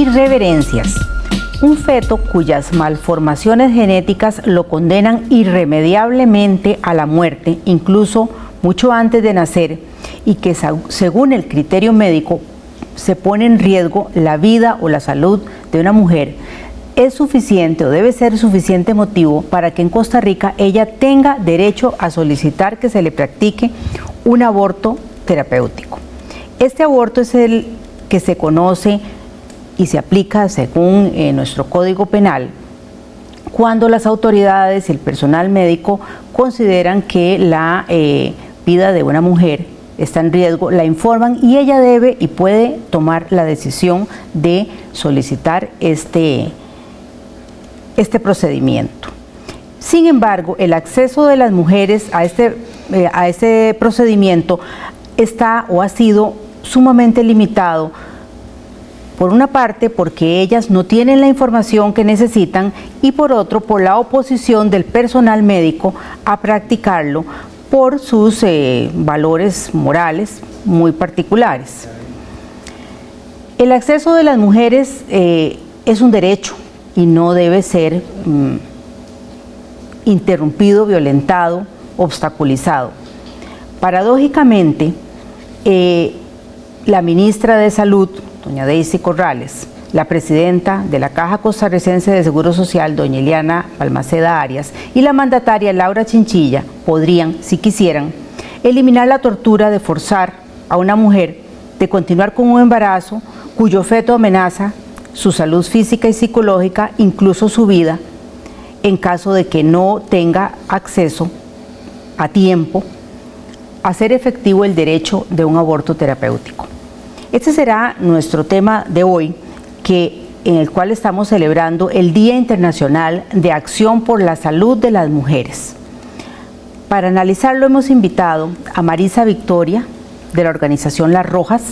Irreverencias. Un feto cuyas malformaciones genéticas lo condenan irremediablemente a la muerte, incluso mucho antes de nacer, y que según el criterio médico se pone en riesgo la vida o la salud de una mujer, es suficiente o debe ser suficiente motivo para que en Costa Rica ella tenga derecho a solicitar que se le practique un aborto terapéutico. Este aborto es el que se conoce y se aplica según nuestro Código Penal cuando las autoridades y el personal médico consideran que la vida de una mujer está en riesgo, la informan y ella debe y puede tomar la decisión de solicitar este procedimiento. Sin embargo, el acceso de las mujeres a este procedimiento está o ha sido sumamente limitado, por una parte porque ellas no tienen la información que necesitan y por otro por la oposición del personal médico a practicarlo por sus valores morales muy particulares. El acceso de las mujeres es un derecho y no debe ser interrumpido, violentado, obstaculizado. Paradójicamente, la ministra de Salud, doña Daisy Corrales, la presidenta de la Caja Costarricense de Seguro Social, doña Eliana Balmaceda Arias, y la mandataria Laura Chinchilla podrían, si quisieran, eliminar la tortura de forzar a una mujer de continuar con un embarazo cuyo feto amenaza su salud física y psicológica, incluso su vida, en caso de que no tenga acceso a tiempo a hacer efectivo el derecho de un aborto terapéutico. Este será nuestro tema de hoy, en el cual estamos celebrando el Día Internacional de Acción por la Salud de las Mujeres. Para analizarlo hemos invitado a Marisa Victoria, de la organización Las Rojas,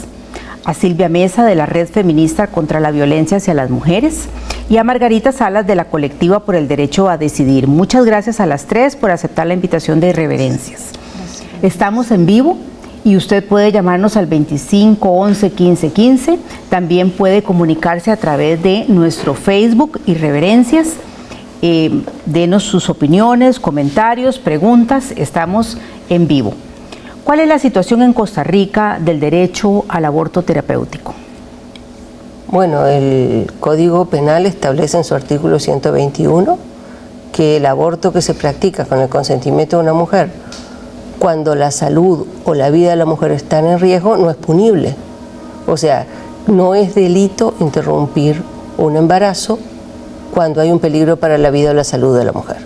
a Silvia Mesa, de la Red Feminista contra la Violencia hacia las Mujeres, y a Margarita Salas, de la Colectiva por el Derecho a Decidir. Muchas gracias a las tres por aceptar la invitación de Irreverencias. Estamos en vivo y usted puede llamarnos al 25 11 15 15. También puede comunicarse a través de nuestro Facebook Irreverencias. Denos sus opiniones, comentarios, preguntas. Estamos en vivo. ¿Cuál es la situación en Costa Rica del derecho al aborto terapéutico? Bueno, el Código Penal establece en su artículo 121 que el aborto que se practica con el consentimiento de una mujer, cuando la salud o la vida de la mujer están en riesgo, no es punible. O sea, no es delito interrumpir un embarazo cuando hay un peligro para la vida o la salud de la mujer.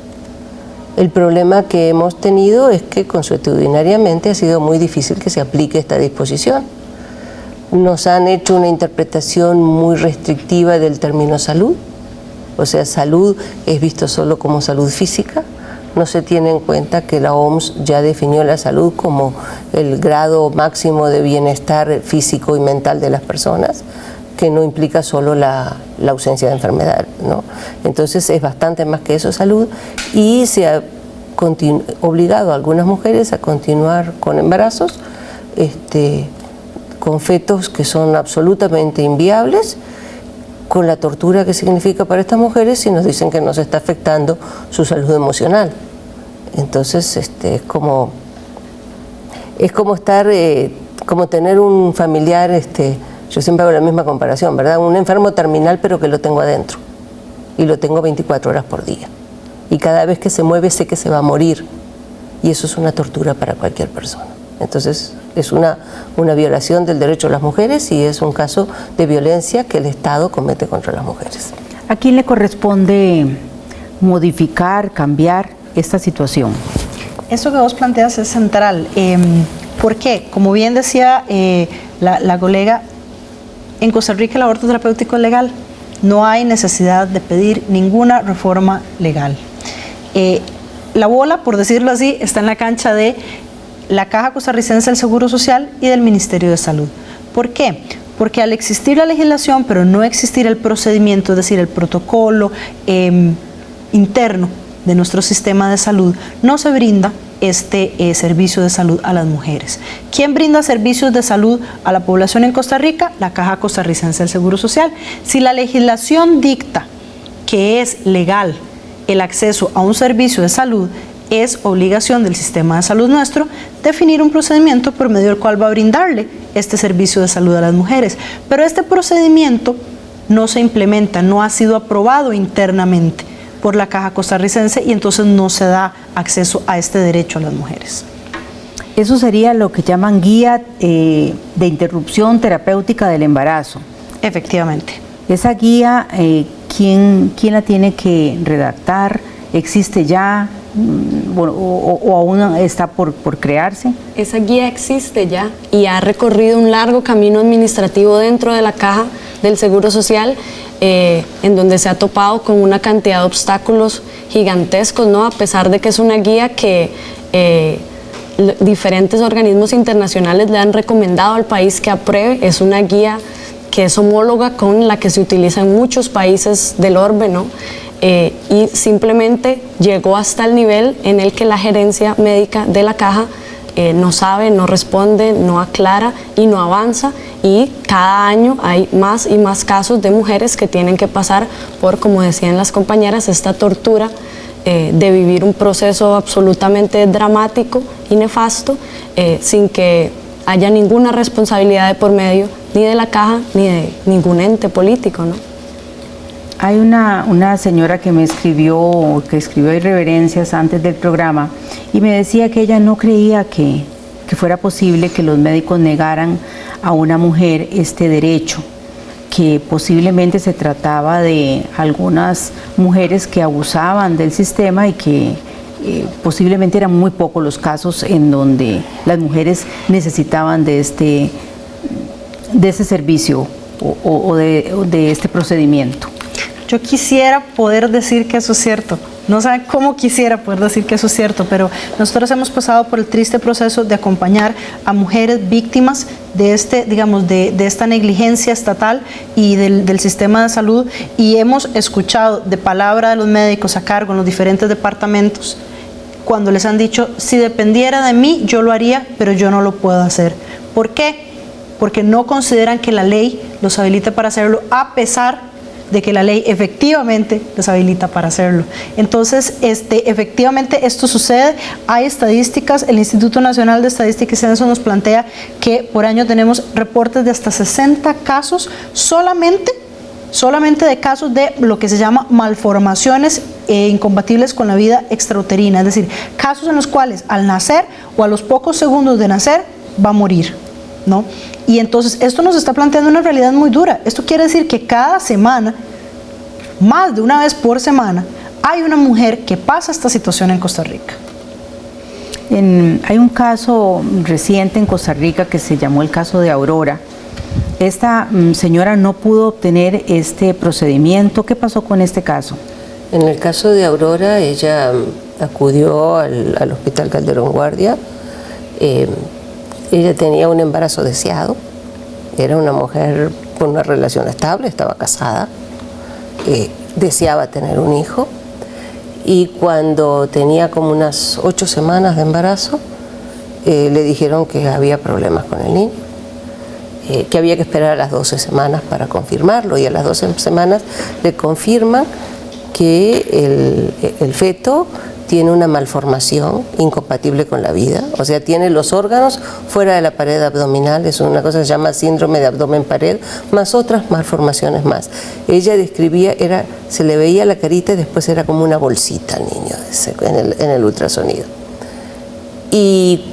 El problema que hemos tenido es que consuetudinariamente ha sido muy difícil que se aplique esta disposición. Nos han hecho una interpretación muy restrictiva del término salud, o sea, salud es visto solo como salud física. No se tiene en cuenta que la OMS ya definió la salud como el grado máximo de bienestar físico y mental de las personas, que no implica solo la ausencia de enfermedad, ¿no? Entonces es bastante más que eso salud, y se ha obligado a algunas mujeres a continuar con embarazos, con fetos que son absolutamente inviables, con la tortura que significa para estas mujeres si nos dicen que nos está afectando su salud emocional. Entonces es como estar, como tener un familiar, yo siempre hago la misma comparación, ¿verdad? Un enfermo terminal pero que lo tengo adentro y lo tengo 24 horas por día. Y cada vez que se mueve sé que se va a morir, y eso es una tortura para cualquier persona. Entonces es una violación del derecho de las mujeres y es un caso de violencia que el Estado comete contra las mujeres. ¿A quién le corresponde modificar, cambiar esta situación? Eso que vos planteas es central. ¿Por qué? Como bien decía la colega, en Costa Rica el aborto terapéutico es legal. No hay necesidad de pedir ninguna reforma legal. La bola, por decirlo así, está en la cancha de la Caja Costarricense del Seguro Social y del Ministerio de Salud. ¿Por qué? Porque al existir la legislación, pero no existir el procedimiento, es decir, el protocolo interno de nuestro sistema de salud, no se brinda este servicio de salud a las mujeres. ¿Quién brinda servicios de salud a la población en Costa Rica? La Caja Costarricense del Seguro Social. Si la legislación dicta que es legal el acceso a un servicio de salud, es obligación del sistema de salud nuestro definir un procedimiento por medio del cual va a brindarle este servicio de salud a las mujeres. Pero este procedimiento no se implementa, no ha sido aprobado internamente por la Caja Costarricense y entonces no se da acceso a este derecho a las mujeres. Eso sería lo que llaman guía de interrupción terapéutica del embarazo. Efectivamente. Esa guía, ¿quién la tiene que redactar? ¿Existe ya? Bueno, o aún está por crearse. Esa guía existe ya y ha recorrido un largo camino administrativo dentro de la Caja del Seguro Social, en donde se ha topado con una cantidad de obstáculos gigantescos, ¿no? A pesar de que es una guía que diferentes organismos internacionales le han recomendado al país que apruebe, es una guía que es homóloga con la que se utiliza en muchos países del orbe, ¿no? Y simplemente llegó hasta el nivel en el que la gerencia médica de la Caja no sabe, no responde, no aclara y no avanza, y cada año hay más y más casos de mujeres que tienen que pasar por, como decían las compañeras, esta tortura de vivir un proceso absolutamente dramático y nefasto, sin que haya ninguna responsabilidad de por medio, ni de la Caja ni de ningún ente político, ¿no? Hay una señora que me escribió irreverencias antes del programa y me decía que ella no creía que fuera posible que los médicos negaran a una mujer este derecho, que posiblemente se trataba de algunas mujeres que abusaban del sistema y que posiblemente eran muy pocos los casos en donde las mujeres necesitaban de ese servicio o de este procedimiento. Yo quisiera poder decir que eso es cierto. No saben cómo quisiera poder decir que eso es cierto, pero nosotros hemos pasado por el triste proceso de acompañar a mujeres víctimas de esta negligencia estatal y del sistema de salud, y hemos escuchado de palabra de los médicos a cargo en los diferentes departamentos cuando les han dicho: si dependiera de mí yo lo haría, pero yo no lo puedo hacer. ¿Por qué? Porque no consideran que la ley los habilita para hacerlo, a pesar de que la ley efectivamente les habilita para hacerlo. Entonces, efectivamente esto sucede. Hay estadísticas, el Instituto Nacional de Estadística y Censo nos plantea que por año tenemos reportes de hasta 60 casos solamente de casos de lo que se llama malformaciones incompatibles con la vida extrauterina, es decir, casos en los cuales al nacer o a los pocos segundos de nacer va a morir, ¿no? Y entonces esto nos está planteando una realidad muy dura. Esto quiere decir que cada semana, más de una vez por semana, hay una mujer que pasa esta situación en Costa Rica. Hay un caso reciente en Costa Rica que se llamó el caso de Aurora. Esta señora no pudo obtener este procedimiento. ¿Qué pasó con este caso? En el caso de Aurora, ella acudió al Hospital Calderón Guardia. Ella tenía un embarazo deseado, era una mujer con una relación estable, estaba casada, deseaba tener un hijo, y cuando tenía como unas 8 semanas de embarazo, le dijeron que había problemas con el niño, que había que esperar a las 12 semanas para confirmarlo, y a las 12 semanas le confirman que el feto tiene una malformación incompatible con la vida, o sea, tiene los órganos fuera de la pared abdominal, es una cosa que se llama síndrome de abdomen-pared, más otras malformaciones más. Ella describía, se le veía la carita y después era como una bolsita al niño en el ultrasonido. Y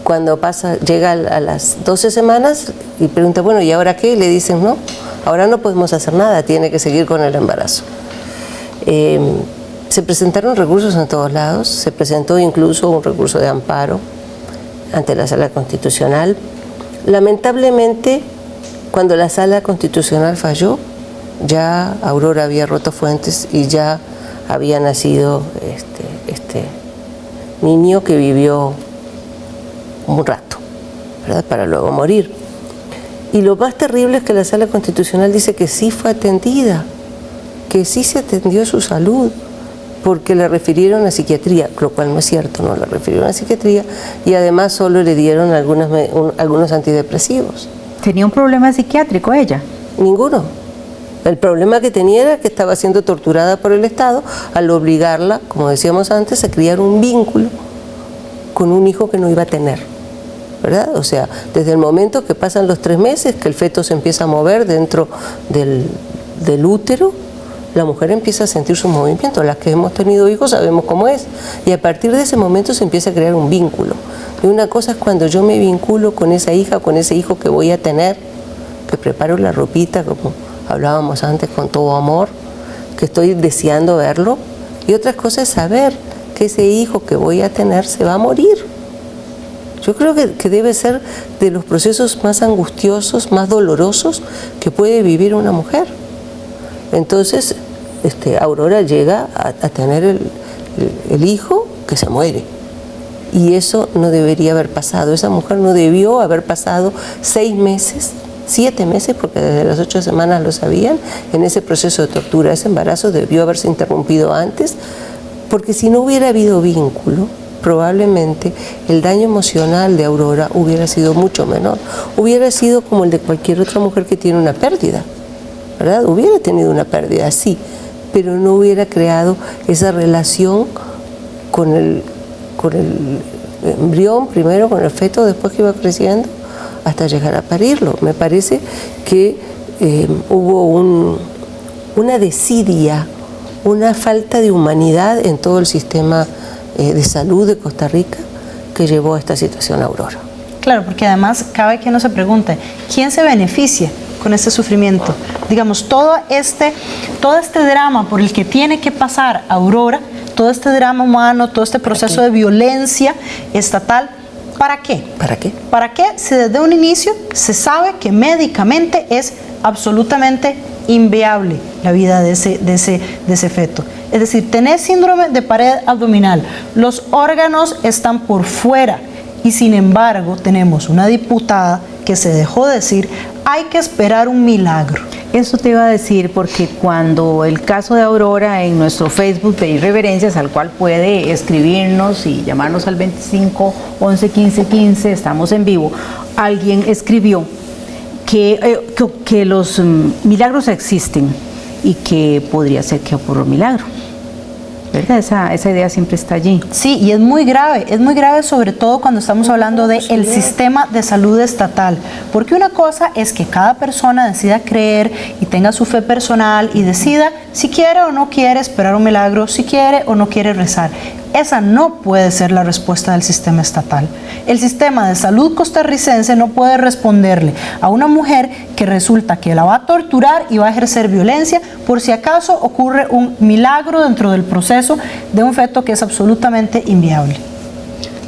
cuando llega a las 12 semanas y pregunta, bueno, ¿y ahora qué? Y le dicen, no, ahora no podemos hacer nada, tiene que seguir con el embarazo. Se presentaron recursos en todos lados, se presentó incluso un recurso de amparo ante la Sala Constitucional. Lamentablemente, cuando la Sala Constitucional falló, ya Aurora había roto fuentes y ya había nacido este niño que vivió un rato, ¿verdad?, para luego morir. Y lo más terrible es que la Sala Constitucional dice que sí fue atendida, que sí se atendió su salud, porque le refirieron a psiquiatría, lo cual no es cierto, no le refirieron a psiquiatría, y además solo le dieron algunos antidepresivos. ¿Tenía un problema psiquiátrico ella? Ninguno. El problema que tenía era que estaba siendo torturada por el Estado al obligarla, como decíamos antes, a criar un vínculo con un hijo que no iba a tener, ¿verdad? O sea, desde el momento que pasan los 3 meses, que el feto se empieza a mover dentro del útero, la mujer empieza a sentir sus movimientos. Las que hemos tenido hijos sabemos cómo es. Y a partir de ese momento se empieza a crear un vínculo. Y una cosa es cuando yo me vinculo con esa hija, con ese hijo que voy a tener, que preparo la ropita, como hablábamos antes, con todo amor, que estoy deseando verlo. Y otra cosa es saber que ese hijo que voy a tener se va a morir. Yo creo que debe ser de los procesos más angustiosos, más dolorosos que puede vivir una mujer. Entonces, Aurora llega a tener el hijo que se muere. Y eso no debería haber pasado. Esa mujer no debió haber pasado 6 meses, 7 meses, porque desde las 8 semanas lo sabían, en ese proceso de tortura. Ese embarazo debió haberse interrumpido antes, porque si no hubiera habido vínculo, probablemente el daño emocional de Aurora hubiera sido mucho menor. Hubiera sido como el de cualquier otra mujer que tiene una pérdida, ¿verdad? Hubiera tenido una pérdida, sí, pero no hubiera creado esa relación con el embrión, primero con el feto, después que iba creciendo, hasta llegar a parirlo. Me parece que hubo una desidia, una falta de humanidad en todo el sistema de salud de Costa Rica que llevó a esta situación a Aurora. Claro, porque además cabe que uno se pregunte, ¿quién se beneficia con este sufrimiento? Digamos, todo este drama por el que tiene que pasar Aurora, todo este drama humano, todo este proceso de violencia estatal, ¿para qué? ¿Para qué? ¿Para qué si desde un inicio se sabe que médicamente es absolutamente inviable la vida de ese feto? Es decir, tenés síndrome de pared abdominal, los órganos están por fuera y sin embargo tenemos una diputada que se dejó decir, hay que esperar un milagro. Eso te iba a decir porque cuando el caso de Aurora en nuestro Facebook de Irreverencias, al cual puede escribirnos y llamarnos al 25 11 15 15, estamos en vivo, alguien escribió que los milagros existen y que podría ser que ocurra un milagro, ¿verdad? Esa idea siempre está allí. Sí, y es muy grave sobre todo cuando estamos hablando del sistema de salud estatal, porque una cosa es que cada persona decida creer y tenga su fe personal y decida si quiere o no quiere esperar un milagro, si quiere o no quiere rezar. Esa no puede ser la respuesta del sistema estatal. El sistema de salud costarricense no puede responderle a una mujer que resulta que la va a torturar y va a ejercer violencia por si acaso ocurre un milagro dentro del proceso de un feto que es absolutamente inviable.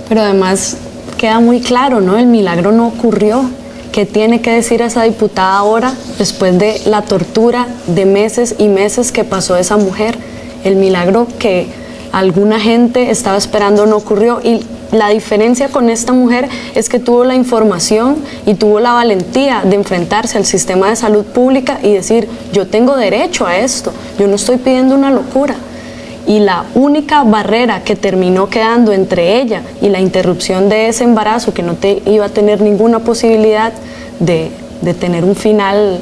Pero además queda muy claro, ¿no? El milagro no ocurrió. ¿Qué tiene que decir esa diputada ahora después de la tortura de meses y meses que pasó esa mujer? El milagro que alguna gente estaba esperando no ocurrió, y la diferencia con esta mujer es que tuvo la información y tuvo la valentía de enfrentarse al sistema de salud pública y decir, yo tengo derecho a esto, yo no estoy pidiendo una locura. Y la única barrera que terminó quedando entre ella y la interrupción de ese embarazo, que no iba a tener ninguna posibilidad de tener un final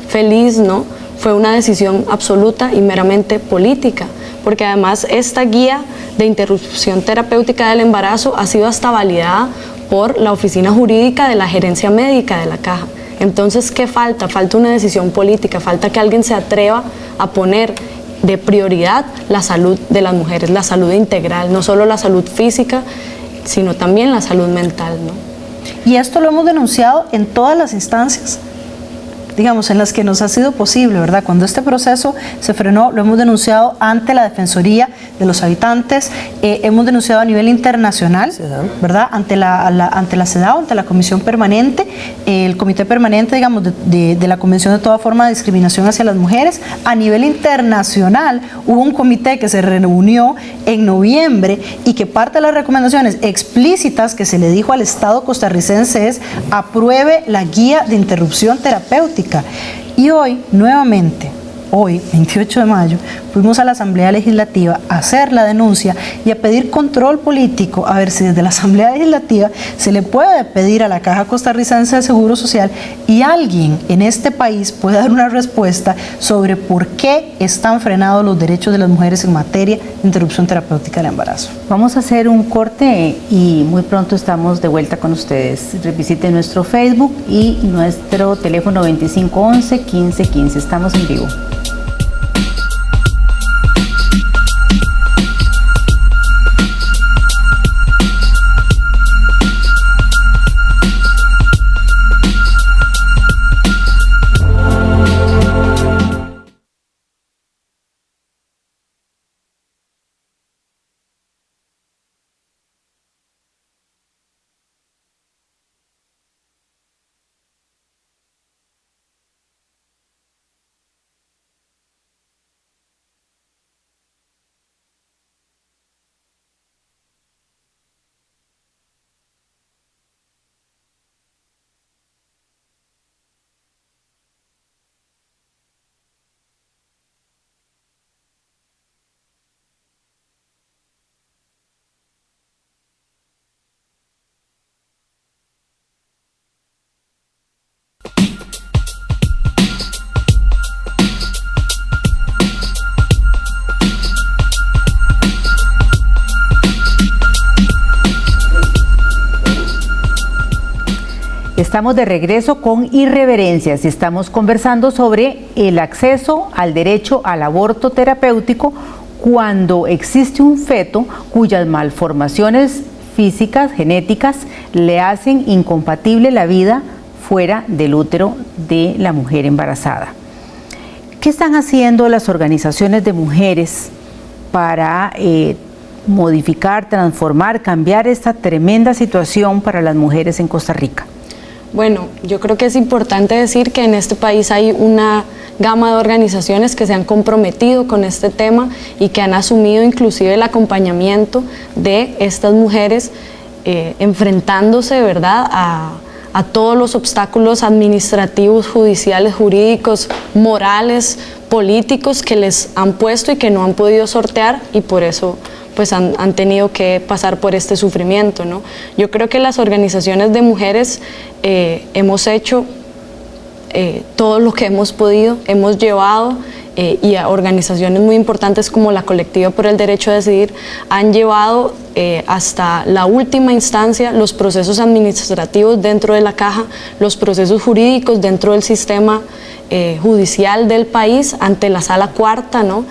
feliz, ¿no?, fue una decisión absoluta y meramente política, porque además esta guía de interrupción terapéutica del embarazo ha sido hasta validada por la oficina jurídica de la gerencia médica de la Caja. Entonces, ¿qué falta? Falta una decisión política, falta que alguien se atreva a poner de prioridad la salud de las mujeres, la salud integral, no solo la salud física, sino también la salud mental, ¿no? Y esto lo hemos denunciado en todas las instancias, digamos, en las que nos ha sido posible, ¿verdad? Cuando este proceso se frenó, lo hemos denunciado ante la Defensoría de los Habitantes, hemos denunciado a nivel internacional, ¿verdad? Ante la CEDAW, ante la Comisión Permanente, el Comité Permanente, digamos, de la Convención de toda forma de discriminación hacia las mujeres. A nivel internacional, hubo un comité que se reunió en noviembre y que parte de las recomendaciones explícitas que se le dijo al Estado costarricense es apruebe la guía de interrupción terapéutica. Y hoy, nuevamente, hoy, 28 de mayo, fuimos a la Asamblea Legislativa a hacer la denuncia y a pedir control político, a ver si desde la Asamblea Legislativa se le puede pedir a la Caja Costarricense de Seguro Social y alguien en este país puede dar una respuesta sobre por qué están frenados los derechos de las mujeres en materia de interrupción terapéutica del embarazo. Vamos a hacer un corte y muy pronto estamos de vuelta con ustedes. Visiten nuestro Facebook y nuestro teléfono 2511-1515. Estamos en vivo. Estamos de regreso con Irreverencias y estamos conversando sobre el acceso al derecho al aborto terapéutico cuando existe un feto cuyas malformaciones físicas, genéticas, le hacen incompatible la vida fuera del útero de la mujer embarazada. ¿Qué están haciendo las organizaciones de mujeres para modificar, transformar, cambiar esta tremenda situación para las mujeres en Costa Rica? Bueno, yo creo que es importante decir que en este país hay una gama de organizaciones que se han comprometido con este tema y que han asumido inclusive el acompañamiento de estas mujeres enfrentándose, ¿verdad?, a todos los obstáculos administrativos, judiciales, jurídicos, morales, políticos que les han puesto y que no han podido sortear, y por eso pues han tenido que pasar por este sufrimiento, ¿no? Yo creo que las organizaciones de mujeres hemos hecho todo lo que hemos podido, hemos llevado y a organizaciones muy importantes como la Colectiva por el Derecho a Decidir han llevado hasta la última instancia los procesos administrativos dentro de la caja, los procesos jurídicos dentro del sistema judicial del país ante la Sala Cuarta, ¿no?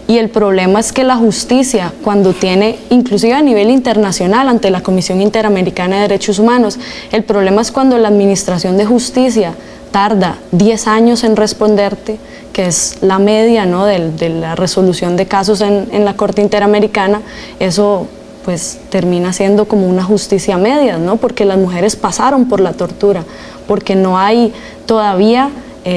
Y el problema es que la justicia, cuando tiene, inclusive a nivel internacional, ante la Comisión Interamericana de Derechos Humanos, el problema es cuando la Administración de Justicia tarda 10 años en responderte, que es la media, ¿no?, de la resolución de casos en la Corte Interamericana. Eso pues termina siendo como una justicia media, ¿no?, porque las mujeres pasaron por la tortura, porque no hay todavía...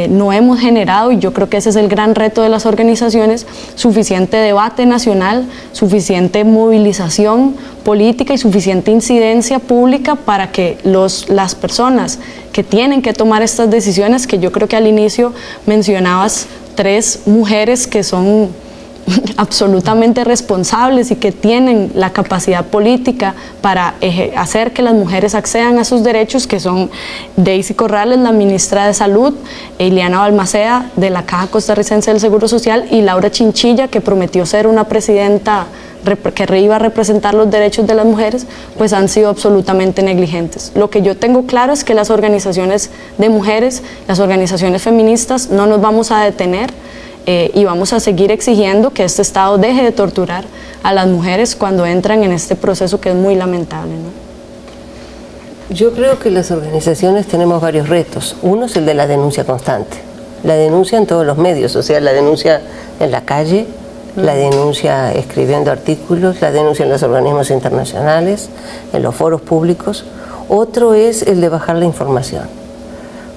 no hemos generado, y yo creo que ese es el gran reto de las organizaciones, suficiente debate nacional, suficiente movilización política y suficiente incidencia pública para que las personas que tienen que tomar estas decisiones, que yo creo que al inicio mencionabas 3 mujeres que son absolutamente responsables y que tienen la capacidad política para hacer que las mujeres accedan a sus derechos, que son Daisy Corrales, la ministra de Salud, Ileana Balmaceda, de la Caja Costarricense del Seguro Social, y Laura Chinchilla, que prometió ser una presidenta que iba a representar los derechos de las mujeres, pues han sido absolutamente negligentes. Lo que yo tengo claro es que las organizaciones de mujeres, las organizaciones feministas, no nos vamos a detener y vamos a seguir exigiendo que este Estado deje de torturar a las mujeres cuando entran en este proceso que es muy lamentable, ¿no? Yo creo que las organizaciones tenemos varios retos. Uno es el de la denuncia constante. La denuncia en todos los medios, o sea, la denuncia en la calle, la denuncia escribiendo artículos, la denuncia en los organismos internacionales, en los foros públicos. Otro es el de bajar la información.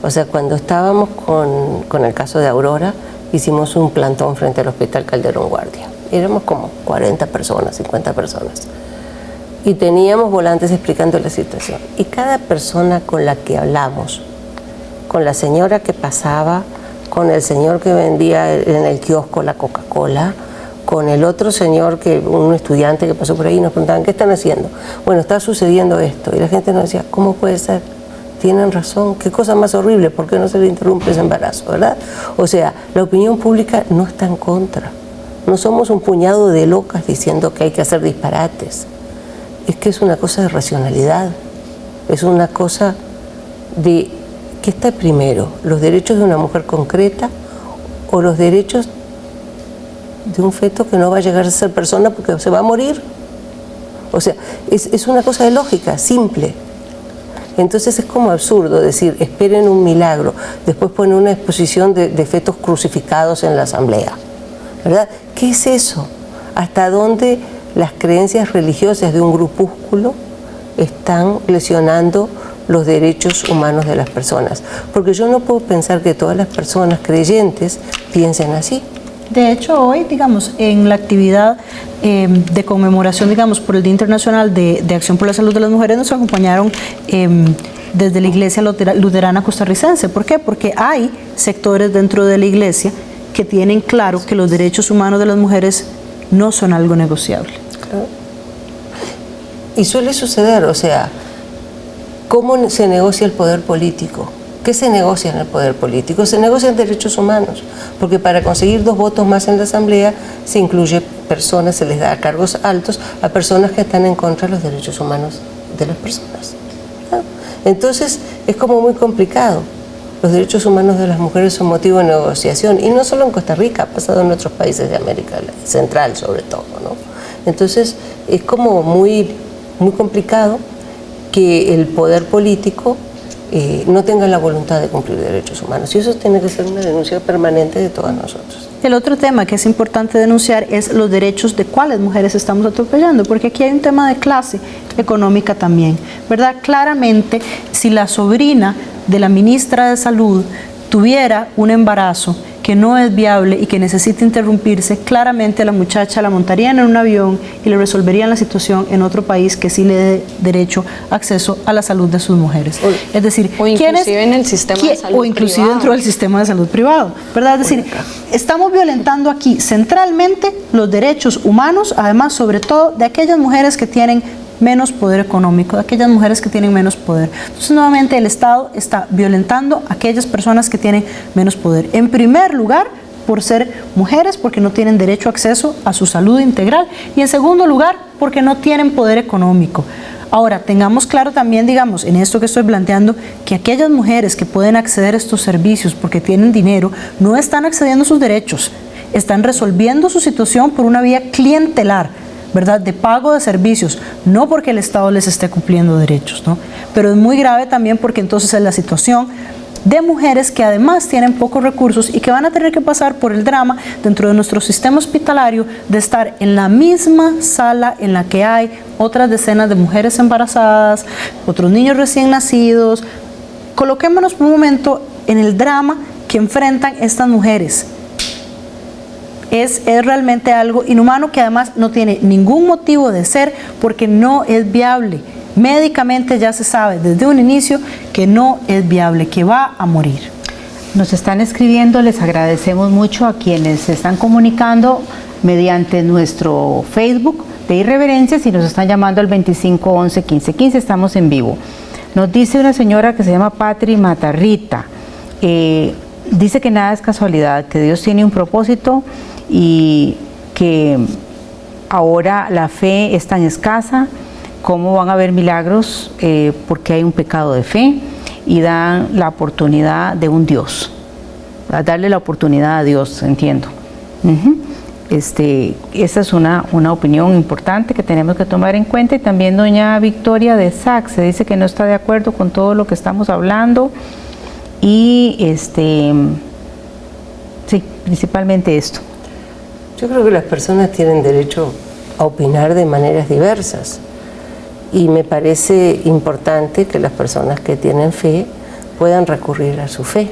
O sea, cuando estábamos con el caso de Aurora, hicimos un plantón frente al Hospital Calderón Guardia. Éramos como 40 personas, 50 personas. Y teníamos volantes explicando la situación. Y cada persona con la que hablamos, con la señora que pasaba con el señor que vendía en el kiosco la Coca-Cola, con el otro señor, un estudiante que pasó por ahí, y nos preguntaban, ¿qué están haciendo? Bueno, está sucediendo esto. Y la gente nos decía, ¿cómo puede ser? Tienen razón, qué cosa más horrible, ¿por qué no se le interrumpe ese embarazo, verdad? O sea, la opinión pública no está en contra. No somos un puñado de locas diciendo que hay que hacer disparates. Es que es una cosa de racionalidad, es una cosa de ¿qué está primero? ¿Los derechos de una mujer concreta o los derechos de un feto que no va a llegar a ser persona porque se va a morir? O sea, es una cosa de lógica, simple. Entonces es como absurdo decir, esperen un milagro, después ponen una exposición de fetos crucificados en la asamblea, ¿verdad? ¿Qué es eso? ¿Hasta dónde las creencias religiosas de un grupúsculo están lesionando los derechos humanos de las personas? Porque yo no puedo pensar que todas las personas creyentes piensen así. De hecho, hoy, digamos, en la actividad de conmemoración, digamos, por el Día Internacional de Acción por la Salud de las Mujeres, nos acompañaron desde la Iglesia Luterana Costarricense. ¿Por qué? Porque hay sectores dentro de la Iglesia que tienen claro que los derechos humanos de las mujeres no son algo negociable. Claro. Y suele suceder, o sea, ¿cómo se negocia el poder político? ¿Qué se negocia en el poder político? Se negocian derechos humanos, porque para conseguir 2 votos más en la Asamblea se incluye personas, se les da cargos altos a personas que están en contra de los derechos humanos de las personas, ¿verdad? Entonces es como muy complicado. Los derechos humanos de las mujeres son motivo de negociación, y no solo en Costa Rica, ha pasado en otros países de América Central sobre todo, ¿no? Entonces es como muy complicado que el poder político no tenga la voluntad de cumplir derechos humanos, y eso tiene que ser una denuncia permanente de todas nosotros. El otro tema que es importante denunciar es los derechos de cuáles mujeres estamos atropellando, porque aquí hay un tema de clase económica también, ¿verdad? Claramente, si la sobrina de la ministra de Salud tuviera un embarazo que no es viable y que necesita interrumpirse, claramente la muchacha la montarían en un avión y le resolverían la situación en otro país que sí le dé derecho, acceso a la salud de sus mujeres. Es decir, o inclusive en el sistema de salud o inclusive privado. dentro del sistema de salud privado, ¿verdad? Es decir, estamos violentando aquí centralmente los derechos humanos, además sobre todo de aquellas mujeres que tienen menos poder económico, de aquellas mujeres que tienen menos poder. Entonces, nuevamente, el Estado está violentando a aquellas personas que tienen menos poder. En primer lugar, por ser mujeres, porque no tienen derecho a acceso a su salud integral, y en segundo lugar, porque no tienen poder económico. Ahora, tengamos claro también, digamos, en esto que estoy planteando, que aquellas mujeres que pueden acceder a estos servicios porque tienen dinero, no están accediendo a sus derechos, están resolviendo su situación por una vía clientelar, ¿verdad?, de pago de servicios, no porque el Estado les esté cumpliendo derechos, ¿no? Pero es muy grave también porque entonces es la situación de mujeres que además tienen pocos recursos y que van a tener que pasar por el drama dentro de nuestro sistema hospitalario de estar en la misma sala en la que hay otras decenas de mujeres embarazadas, otros niños recién nacidos. Coloquémonos por un momento en el drama que enfrentan estas mujeres. Es realmente algo inhumano que además no tiene ningún motivo de ser porque no es viable. Médicamente ya se sabe desde un inicio que no es viable, que va a morir. Nos están escribiendo, les agradecemos mucho a quienes se están comunicando mediante nuestro Facebook de Irreverencias y nos están llamando al 2511-1515, estamos en vivo. Nos dice una señora que se llama Patri Matarrita, dice que nada es casualidad, que Dios tiene un propósito y que ahora la fe es tan escasa, cómo van a haber milagros porque hay un pecado de fe, y dan la oportunidad de un Dios, a darle la oportunidad a Dios, entiendo. Esa es una opinión importante que tenemos que tomar en cuenta. Y también doña Victoria de Saxe dice que no está de acuerdo con todo lo que estamos hablando y sí, principalmente esto. Yo creo que las personas tienen derecho a opinar de maneras diversas, y me parece importante que las personas que tienen fe puedan recurrir a su fe.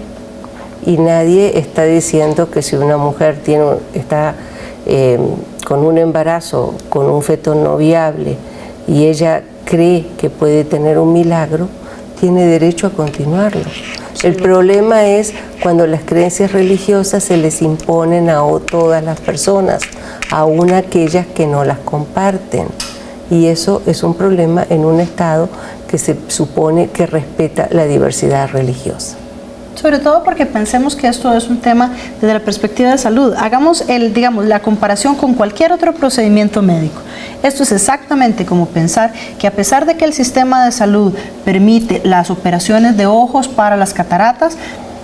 Y nadie está diciendo que si una mujer está con un embarazo, con un feto no viable, y ella cree que puede tener un milagro, tiene derecho a continuarlo. El problema es cuando las creencias religiosas se les imponen a todas las personas, aún aquellas que no las comparten. Y eso es un problema en un Estado que se supone que respeta la diversidad religiosa. Sobre todo porque pensemos que esto es un tema desde la perspectiva de salud. Hagamos la comparación con cualquier otro procedimiento médico. Esto es exactamente como pensar que a pesar de que el sistema de salud permite las operaciones de ojos para las cataratas,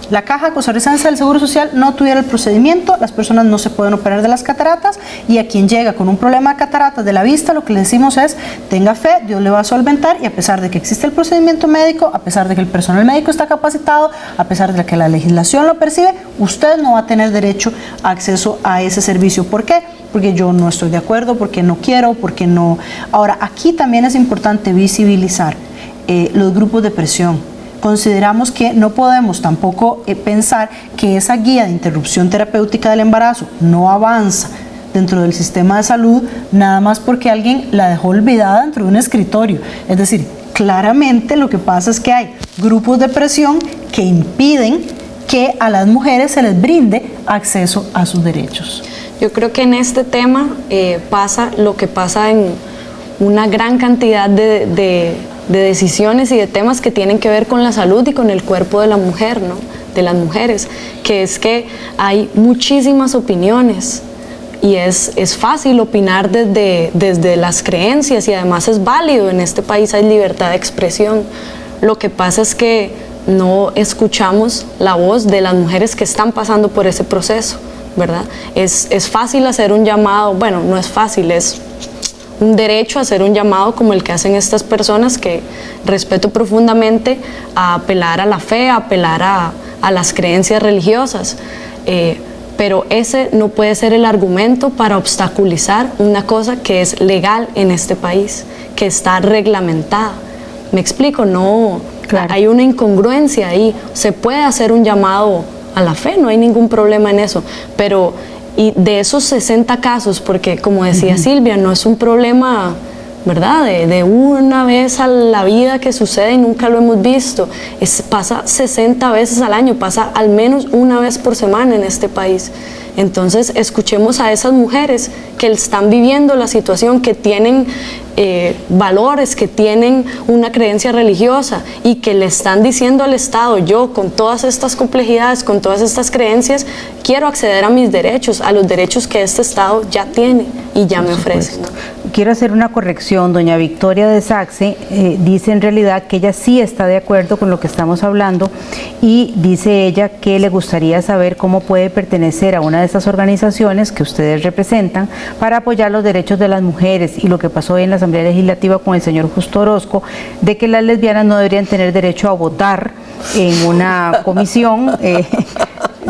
la Caja Costarricense del Seguro Social no tuviera el procedimiento, las personas no se pueden operar de las cataratas, y a quien llega con un problema de cataratas de la vista, lo que le decimos es, tenga fe, Dios le va a solventar, y a pesar de que existe el procedimiento médico, a pesar de que el personal médico está capacitado, a pesar de que la legislación lo percibe, usted no va a tener derecho a acceso a ese servicio. ¿Por qué? Porque yo no estoy de acuerdo, porque no quiero, porque no. Ahora, aquí también es importante visibilizar los grupos de presión. Consideramos que no podemos tampoco pensar que esa guía de interrupción terapéutica del embarazo no avanza dentro del sistema de salud nada más porque alguien la dejó olvidada dentro de un escritorio. Es decir, claramente lo que pasa es que hay grupos de presión que impiden que a las mujeres se les brinde acceso a sus derechos. Yo creo que en este tema pasa lo que pasa en una gran cantidad de decisiones y de temas que tienen que ver con la salud y con el cuerpo de la mujer, ¿no? De las mujeres, que es que hay muchísimas opiniones y es fácil opinar desde las creencias, y además es válido. En este país hay libertad de expresión. Lo que pasa es que no escuchamos la voz de las mujeres que están pasando por ese proceso, ¿verdad? Es fácil hacer un llamado, bueno, no es fácil, es un derecho a hacer un llamado como el que hacen estas personas, que respeto profundamente, a apelar a la fe, a apelar a las creencias religiosas, pero ese no puede ser el argumento para obstaculizar una cosa que es legal en este país, que está reglamentada. ¿Me explico? No, claro. Hay una incongruencia ahí. Se puede hacer un llamado a la fe, no hay ningún problema en eso, pero y de esos 60 casos, porque como decía Silvia, no es un problema, ¿verdad?, de una vez a la vida que sucede y nunca lo hemos visto. Pasa 60 veces al año, pasa al menos una vez por semana en este país. Entonces, escuchemos a esas mujeres que están viviendo la situación, que tienen valores, que tienen una creencia religiosa y que le están diciendo al Estado: yo, con todas estas complejidades, con todas estas creencias, quiero acceder a mis derechos, a los derechos que este Estado ya tiene y ya me ofrece, ¿no? Quiero hacer una corrección. Doña Victoria de Saxe dice en realidad que ella sí está de acuerdo con lo que estamos hablando, y dice ella que le gustaría saber cómo puede pertenecer a una de esas organizaciones que ustedes representan para apoyar los derechos de las mujeres, y lo que pasó en la Asamblea Legislativa con el señor Justo Orozco, de que las lesbianas no deberían tener derecho a votar en una comisión.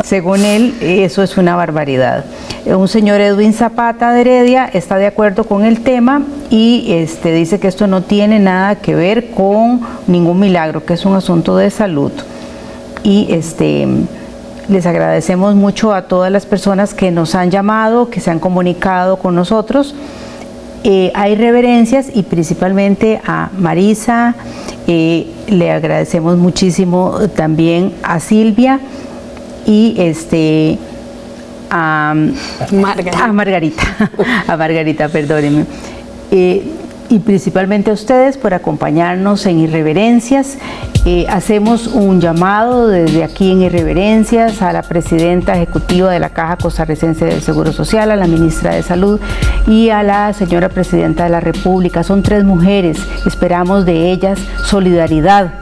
Según él, eso es una barbaridad. Un señor Edwin Zapata de Heredia está de acuerdo con el tema y dice que esto no tiene nada que ver con ningún milagro, que es un asunto de salud. Y les agradecemos mucho a todas las personas que nos han llamado, que se han comunicado con nosotros. Hay reverencias, y principalmente a Marisa, le agradecemos muchísimo también a Silvia y a Margarita, perdónenme. Y principalmente a ustedes por acompañarnos en Irreverencias. Hacemos un llamado desde aquí en Irreverencias a la presidenta ejecutiva de la Caja Costarricense del Seguro Social, a la ministra de Salud y a la señora presidenta de la República. Son 3 mujeres, esperamos de ellas solidaridad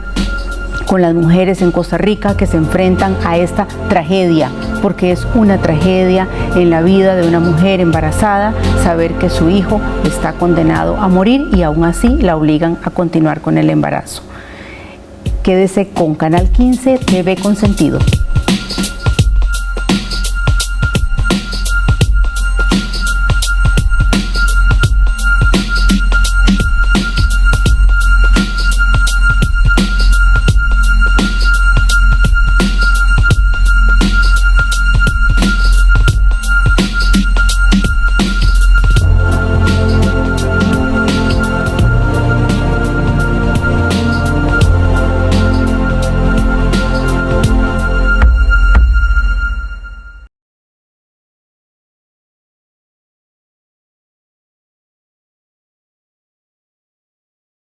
con las mujeres en Costa Rica que se enfrentan a esta tragedia, porque es una tragedia en la vida de una mujer embarazada saber que su hijo está condenado a morir y aún así la obligan a continuar con el embarazo. Quédese con Canal 15 TV Consentido.